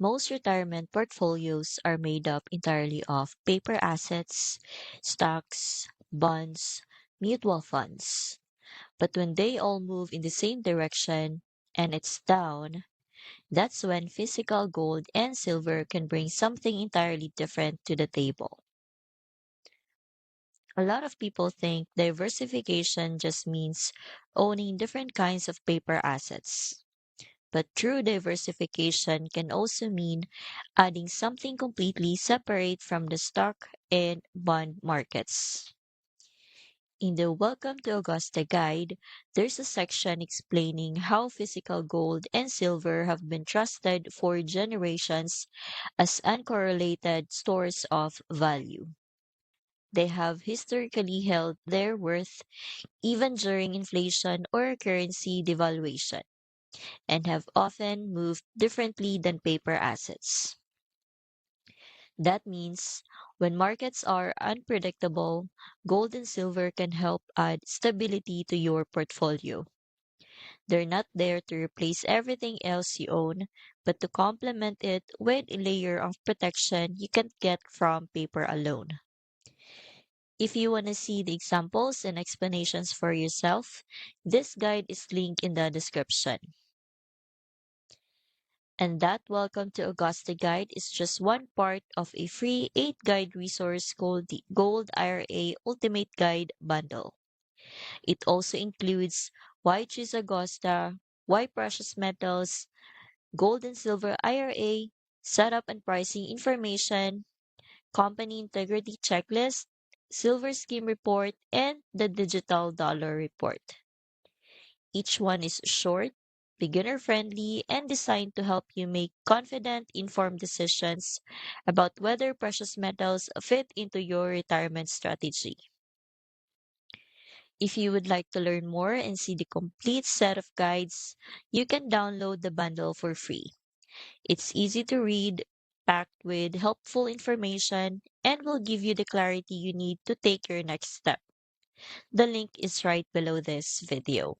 Most retirement portfolios are made up entirely of paper assets, stocks, bonds, mutual funds. But when they all move in the same direction and it's down, that's when physical gold and silver can bring something entirely different to the table. A lot of people think diversification just means owning different kinds of paper assets. But true diversification can also mean adding something completely separate from the stock and bond markets. In the Welcome to Augusta guide, there's a section explaining how physical gold and silver have been trusted for generations as uncorrelated stores of value. They have historically held their worth even during inflation or currency devaluation, and have often moved differently than paper assets. That means when markets are unpredictable, gold and silver can help add stability to your portfolio. They're not there to replace everything else you own, but to complement it with a layer of protection you can't get from paper alone. If you want to see the examples and explanations for yourself, this guide is linked in the description. And that Welcome to Augusta guide is just one part of a free 8 guide resource called the Gold IRA Ultimate Guide Bundle. It also includes why choose Augusta, why precious metals, gold and silver IRA, setup and pricing information, company integrity checklist, silver scheme report, and the digital dollar report. Each one is short, beginner friendly, and designed to help you make confident, informed decisions about whether precious metals fit into your retirement strategy. If you would like to learn more and see the complete set of guides, you can download the bundle for free. It's easy to read, packed with helpful information, and will give you the clarity you need to take your next step. The link is right below this video.